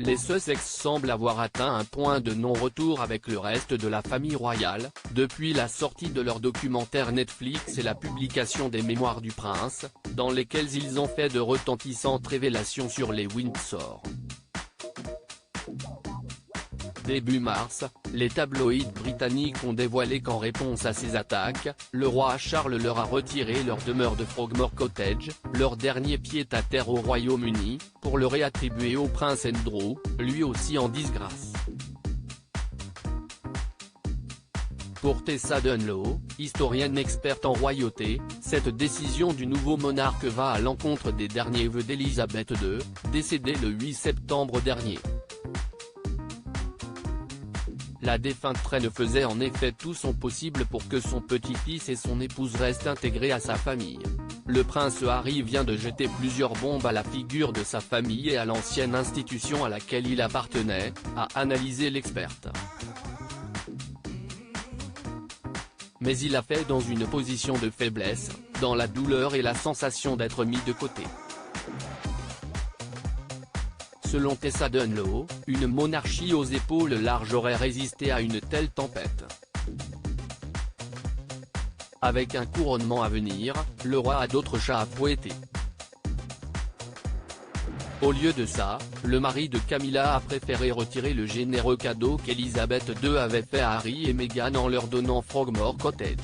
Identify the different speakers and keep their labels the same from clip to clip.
Speaker 1: les Sussex semblent avoir atteint un point de non-retour avec le reste de la famille royale, depuis la sortie de leur documentaire Netflix et la publication des Mémoires du Prince, dans lesquels ils ont fait de retentissantes révélations sur les Windsor. Début mars, les tabloïds britanniques ont dévoilé qu'en réponse à ces attaques, le roi Charles leur a retiré leur demeure de Frogmore Cottage, leur dernier pied-à-terre au Royaume-Uni, pour le réattribuer au prince Andrew, lui aussi en disgrâce. Pour Tessa Dunloe, historienne experte en royauté, cette décision du nouveau monarque va à l'encontre des derniers vœux d'Élisabeth II, décédée le 8 septembre dernier. La défunte reine faisait en effet tout son possible pour que son petit-fils et son épouse restent intégrés à sa famille. Le prince Harry vient de jeter plusieurs bombes à la figure de sa famille et à l'ancienne institution à laquelle il appartenait, a analysé l'experte. Mais il l'a fait dans une position de faiblesse, dans la douleur et la sensation d'être mis de côté. Selon Tessa Dunloe, une monarchie aux épaules larges aurait résisté à une telle tempête. Avec un couronnement à venir, le roi a d'autres chats à fouetter. Au lieu de ça, le mari de Camilla a préféré retirer le généreux cadeau qu'Élisabeth II avait fait à Harry et Meghan en leur donnant Frogmore Cottage.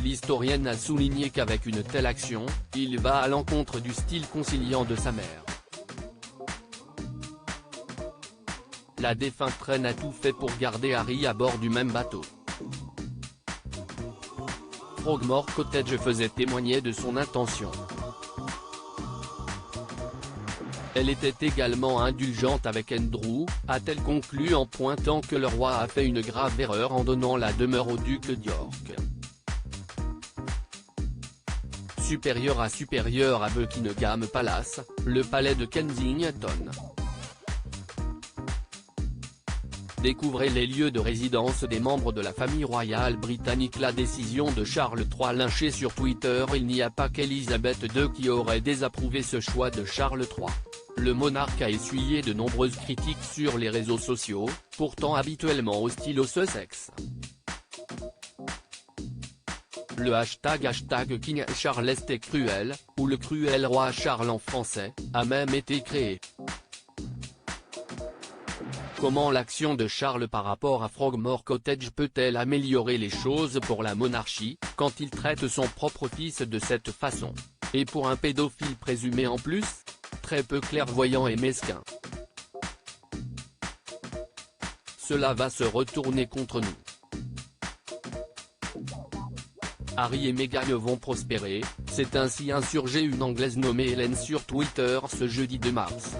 Speaker 1: L'historienne a souligné qu'avec une telle action, il va à l'encontre du style conciliant de sa mère. La défunte reine a tout fait pour garder Harry à bord du même bateau. Frogmore Cottage faisait témoigner de son intention. Elle était également indulgente avec Andrew, a-t-elle conclu en pointant que le roi a fait une grave erreur en donnant la demeure au duc d'York. Supérieur à Buckingham Palace, le palais de Kensington. Découvrez les lieux de résidence des membres de la famille royale britannique. La décision de Charles III lynché sur Twitter. Il n'y a pas qu'Élisabeth II qui aurait désapprouvé ce choix de Charles III. Le monarque a essuyé de nombreuses critiques sur les réseaux sociaux, pourtant habituellement hostiles aux Sussex. Le hashtag King Charles est cruel, ou le cruel roi Charles en français, a même été créé. Comment l'action de Charles par rapport à Frogmore Cottage peut-elle améliorer les choses pour la monarchie, quand il traite son propre fils de cette façon? Et pour un pédophile présumé en plus? Très peu clairvoyant et mesquin. Cela va se retourner contre nous. Harry et Meghan vont prospérer, s'est ainsi insurgée une Anglaise nommée Hélène sur Twitter ce jeudi 2 mars.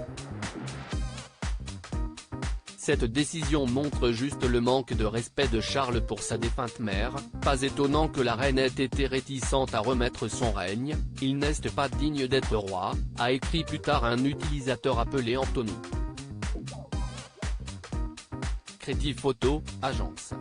Speaker 1: Cette décision montre juste le manque de respect de Charles pour sa défunte mère, pas étonnant que la reine ait été réticente à remettre son règne, il n'est pas digne d'être roi, a écrit plus tard un utilisateur appelé Anthony. Creative Photo, agence.